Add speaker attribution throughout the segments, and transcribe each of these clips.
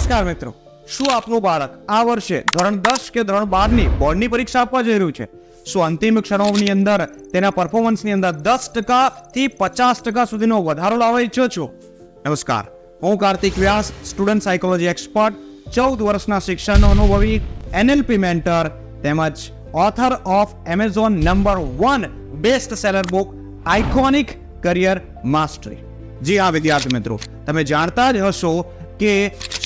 Speaker 1: નમસ્કાર મિત્રો, શું આપનું બાળક આ વર્ષે ધોરણ 10 કે ધોરણ 12 ની બોર્ડની પરીક્ષા આપવા જઈ રહ્યું છે? શું અંતિમ ક્ષણોની અંદર તેના પરફોર્મન્સની અંદર 10% થી 50% સુધીનો વધારો લાવવા ઈચ્છો છો? નમસ્કાર, હું Kartik Vyas, student psychology expert, 14 વર્ષના શિક્ષણનો અનુભવી, NLP મેન્ટર તેમજ author of Amazon number 1 best seller book iconic career mastery. જી હા વિદ્યાર્થી મિત્રો, તમે જાણતા જ હશો કે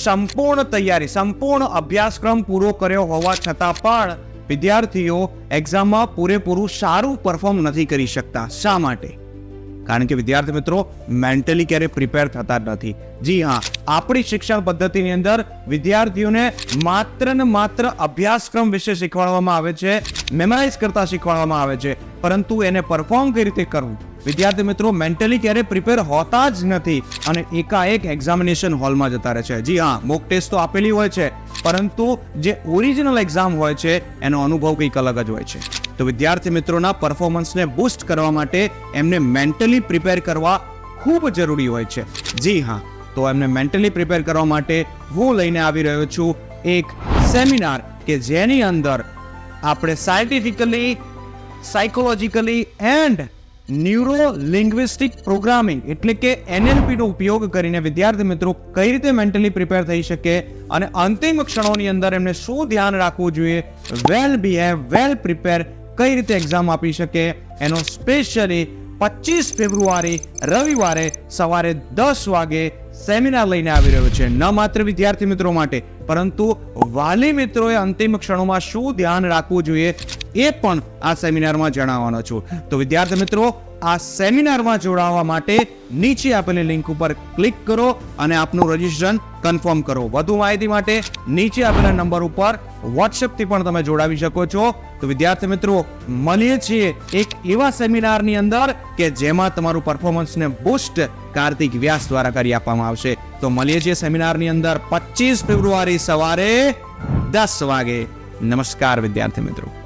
Speaker 1: સંપૂર્ણ તૈયારી, સંપૂર્ણ અભ્યાસક્રમ પૂરો કર્યો હોવા છતાં પણ વિદ્યાર્થીઓ એક્ઝામમાં પૂરેપૂરું સારું પરફોર્મ નથી કરી શકતા. શા માટે? કારણ કે વિદ્યાર્થી મિત્રો મેન્ટલી ક્યારે પ્રિપેર થતા નથી. જી હા, આપણી શિક્ષણ પદ્ધતિની અંદર વિદ્યાર્થીઓને માત્ર ને માત્ર અભ્યાસક્રમ વિશે શીખવાડવામાં આવે છે, મેમરાઇઝ કરતા શીખવાડવામાં આવે છે, પરંતુ એને પરફોર્મ કઈ રીતે કરવું વિદ્યાર્થી મિત્રો મેન્ટલી ક્યારે પ્રિપેર હોતા જ નથી અને એકાએક એક્ઝામિનેશન હોલમાં જતા રહે છે. જી હા, મોક ટેસ્ટ તો આપેલી હોય છે, પરંતુ જે ઓરિજિનલ એક્ઝામ હોય છે એનો અનુભવ કંઈક અલગ જ હોય છે. તો વિદ્યાર્થી મિત્રોના પરફોર્મન્સને બૂસ્ટ કરવા માટે એમને મેન્ટલી પ્રિપેર કરવા ખૂબ જરૂરી હોય છે. જી હા, તો એમને મેન્ટલી પ્રિપેર કરવા માટે હું લઈને આવી રહ્યો છું એક સેમિનાર કે જેની અંદર આપણે scientifically, psychologically and neuro linguistic programming એટલે કે NLP નો ઉપયોગ કરીને વિદ્યાર્થી મિત્રો કઈ રીતે મેન્ટલી પ્રિપેર થઈ શકે અને અંતિમ ક્ષણોની અંદર એમને શું ધ્યાન રાખવું જોઈએ, વેલ બિહેવ, વેલ પ્રિપેર કઈ રીતે એક્ઝામ આપી શકે, એનો સ્પેશિયલી 25 ફેબ્રુઆરી રવિવારે સવારે 10 વાગે સેમિનાર લઈને આવી રહ્યો છે. ન માત્ર વિદ્યાર્થી મિત્રો માટે પરંતુ વાલી મિત્રોએ અંતિમ ક્ષણોમાં શું ધ્યાન રાખવું જોઈએ એ પણ આ સેમિનારમાં જણાવવાનો છું. તો વિદ્યાર્થી મિત્રો આ સેમિનારમાં જોડાવા માટે નીચે આપેલી લિંક ઉપર ક્લિક કરો અને આપનું રજીસ્ટ્રેશન કન્ફર્મ કરો. વધુ માહિતી માટે નીચે આપેલા નંબર ઉપર વોટ્સએપથી પણ તમે જોડાવી શકો છો. તો વિદ્યાર્થી મિત્રો મળીએ છીએ એક એવા સેમિનારની અંદર કે જેમાં તમારું પરફોર્મન્સને બૂસ્ટ કાર્તિક વ્યાસ દ્વારા કરી આપવામાં આવશે. તો મળીએ છીએ સેમિનારની અંદર 25 ફેબ્રુઆરી સવારે 10 વાગે. નમસ્કાર વિદ્યાર્થી મિત્રો.